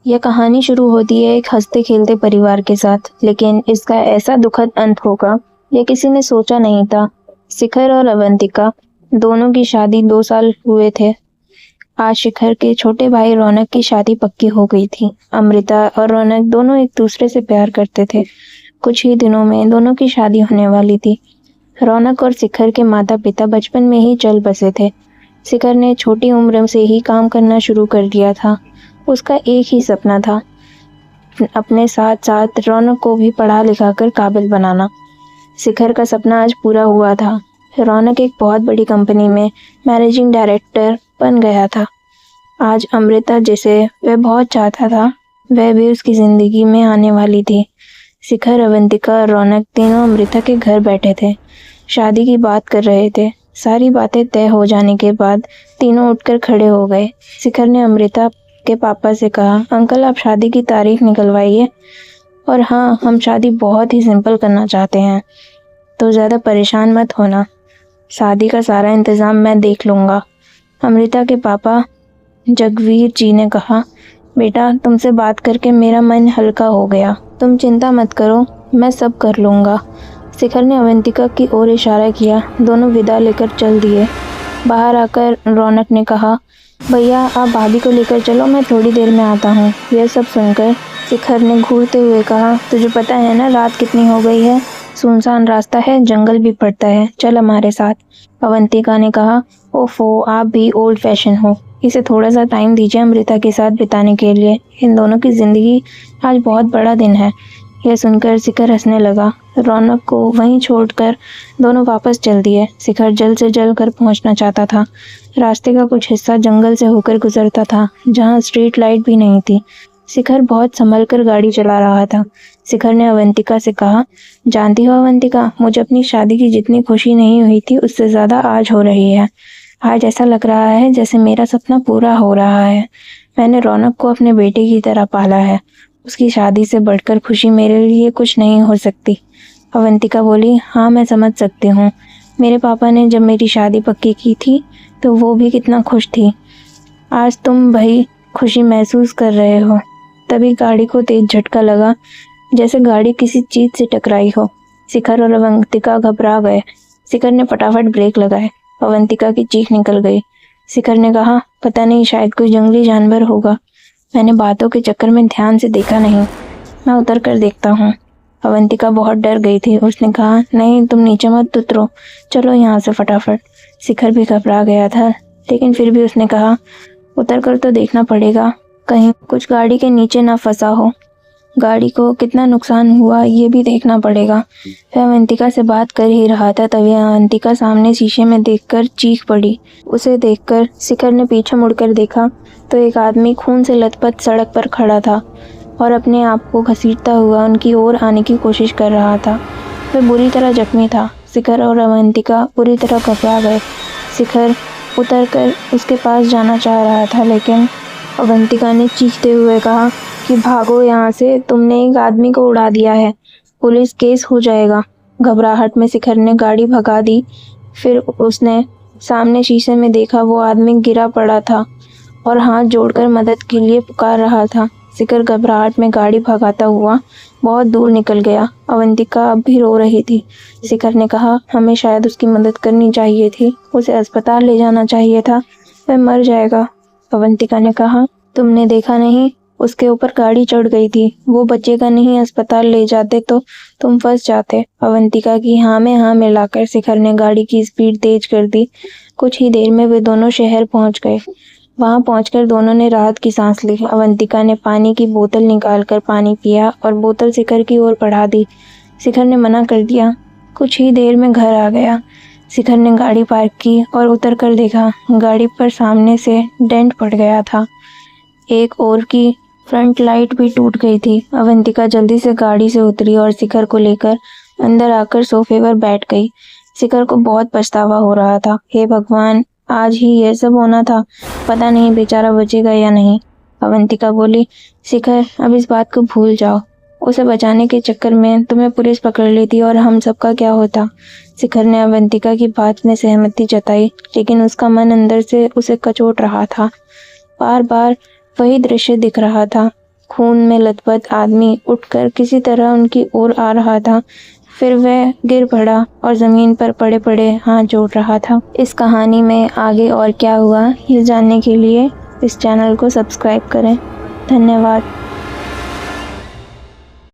यह कहानी शुरू होती है एक हंसते खेलते परिवार के साथ, लेकिन इसका ऐसा दुखद अंत होगा यह किसी ने सोचा नहीं था। शिखर और अवंतिका दोनों की शादी 2 साल हुए थे। आज शिखर के छोटे भाई रौनक की शादी पक्की हो गई थी। अमृता और रौनक दोनों एक दूसरे से प्यार करते थे। कुछ ही दिनों में दोनों की शादी होने वाली थी। रौनक और शिखर के माता पिता बचपन में ही चल बसे थे। शिखर ने छोटी उम्र से ही काम करना शुरू कर दिया था। उसका एक ही सपना था, अपने साथ साथ रौनक को भी पढ़ा लिखा कर काबिल बनाना। शिखर का सपना आज पूरा हुआ था। रौनक एक बहुत बड़ी कंपनी में मैनेजिंग डायरेक्टर बन गया था। आज अमृता जिसे वह बहुत चाहता था वह भी उसकी जिंदगी में आने वाली थी। शिखर, अवंतिका और रौनक तीनों अमृता के घर बैठे थे। शादी की बात कर रहे थे। सारी बातें तय हो जाने के बाद तीनों उठकर खड़े हो गए। शिखर ने अमृता के पापा से कहा, अंकल आप शादी की तारीख निकलवाइए। और हाँ, हम शादी बहुत ही सिंपल करना चाहते हैं, तो ज़्यादा परेशान मत होना। शादी का सारा इंतज़ाम मैं देख लूँगा। अमृता के पापा जगवीर जी ने कहा, बेटा तुमसे बात करके मेरा मन हल्का हो गया। तुम चिंता मत करो, मैं सब कर लूँगा। शिखर ने अवंतिका की ओर इशारा किया। दोनों विदा लेकर चल दिए। बाहर आकर रौनक ने कहा, भैया आप भाभी को लेकर चलो, मैं थोड़ी देर में आता हूँ। यह सब सुनकर शिखर ने घूरते हुए कहा, तुझे पता है ना रात कितनी हो गई है, सुनसान रास्ता है, जंगल भी पड़ता है, चल हमारे साथ। अवंतिका ने कहा, ओफो आप भी ओल्ड फैशन हो, इसे थोड़ा सा टाइम दीजिए अमृता के साथ बिताने के लिए। इन दोनों की ज़िंदगी आज बहुत बड़ा दिन है। यह सुनकर शिखर हंसने लगा। रौनक को वहीं छोड़कर दोनों वापस चल दिए। शिखर जल्द से जल्द घर पहुंचना चाहता था। रास्ते का कुछ हिस्सा जंगल से होकर गुजरता था, जहां स्ट्रीट लाइट भी नहीं थी। शिखर बहुत संभल कर गाड़ी चला रहा था। शिखर ने अवंतिका से कहा, जानती हो अवंतिका, मुझे अपनी शादी की जितनी खुशी नहीं हुई थी उससे ज़्यादा आज हो रही है। आज ऐसा लग रहा है जैसे मेरा सपना पूरा हो रहा है। मैंने रौनक को अपने बेटे की तरह पाला है। उसकी शादी से बढ़कर खुशी मेरे लिए कुछ नहीं हो सकती। अवंतिका बोली, हाँ मैं समझ सकती हूँ। मेरे पापा ने जब मेरी शादी पक्की की थी तो वो भी कितना खुश थी। आज तुम भाई खुशी महसूस कर रहे हो। तभी गाड़ी को तेज झटका लगा, जैसे गाड़ी किसी चीज़ से टकराई हो। शिखर और अवंतिका घबरा गए। शिखर ने फटाफट ब्रेक लगाए। अवंतिका की चीख निकल गई। शिखर ने कहा, पता नहीं शायद कोई जंगली जानवर होगा। मैंने बातों के चक्कर में ध्यान से देखा नहीं, मैं उतर कर देखता हूँ। अवंतिका बहुत डर गई थी। उसने कहा, नहीं तुम नीचे मत उतरो, चलो यहाँ से फटाफट। शिखर भी घबरा गया था, लेकिन फिर भी उसने कहा, उतर कर तो देखना पड़ेगा, कहीं कुछ गाड़ी के नीचे ना फंसा हो। गाड़ी को कितना नुकसान हुआ ये भी देखना पड़ेगा। वह अवंतिका से बात कर ही रहा था, तभी अवंतिका सामने शीशे में देखकर चीख पड़ी। उसे देखकर शिखर ने पीछे मुड़कर देखा तो एक आदमी खून से लथपथ सड़क पर खड़ा था और अपने आप को घसीटता हुआ उनकी ओर आने की कोशिश कर रहा था। वह बुरी तरह जख्मी था। शिखर और अवंतिका बुरी तरह घबरा गए। शिखर उतरकर उसके पास जाना चाह रहा था, लेकिन अवंतिका ने चीखते हुए कहा कि भागो यहाँ से, तुमने एक आदमी को उड़ा दिया है, पुलिस केस हो जाएगा। घबराहट में शिखर ने गाड़ी भगा दी। फिर उसने सामने शीशे में देखा, वो आदमी गिरा पड़ा था और हाथ जोड़कर मदद के लिए पुकार रहा था। शिखर घबराहट में गाड़ी भगाता हुआ बहुत दूर निकल गया। अवंतिका अब भी रो रही थी। शिखर ने कहा, हमें शायद उसकी मदद करनी चाहिए थी, उसे अस्पताल ले जाना चाहिए था, वह मर जाएगा। अवंतिका ने कहा, तुमने देखा नहीं, उसके ऊपर गाड़ी चढ़ गई थी, वो बचेगा नहीं, अस्पताल ले जाते तो तुम फंस जाते। अवंतिका की हाँ में हाँ मिलाकर शिखर ने गाड़ी की स्पीड तेज कर दी। कुछ ही देर में वे दोनों शहर पहुंच गए। वहां पहुंचकर दोनों ने राहत की सांस ली। अवंतिका ने पानी की बोतल निकालकर पानी पिया और बोतल शिखर की ओर बढ़ा दी। शिखर ने मना कर दिया। कुछ ही देर में घर आ गया। शिखर ने गाड़ी पार्क की और उतर कर देखा, गाड़ी पर सामने से डेंट पड़ गया था। एक और की फ्रंट लाइट भी टूट गई थी। अवंतिका जल्दी से गाड़ी से उतरी और शिखर को लेकर अंदर आकर सोफे पर बैठ गई। शिखर को बहुत पछतावा हो रहा था। हे भगवान, आज ही यह सब होना था, पता नहीं बेचारा बचेगा या नहीं। अवंतिका बोली, शिखर अब इस बात को भूल जाओ, उसे बचाने के चक्कर में तुम्हें पुलिस पकड़ लेती और हम सबका क्या होता। शिखर ने अवंतिका की बात में सहमति जताई, लेकिन उसका मन अंदर से उसे कचोट रहा था। बार बार वही दृश्य दिख रहा था। खून में लथपथ आदमी उठकर किसी तरह उनकी ओर आ रहा था। फिर वह गिर पड़ा और ज़मीन पर पड़े पड़े हाथ जोड़ रहा था। इस कहानी में आगे और क्या हुआ ये जानने के लिए इस चैनल को सब्सक्राइब करें। धन्यवाद।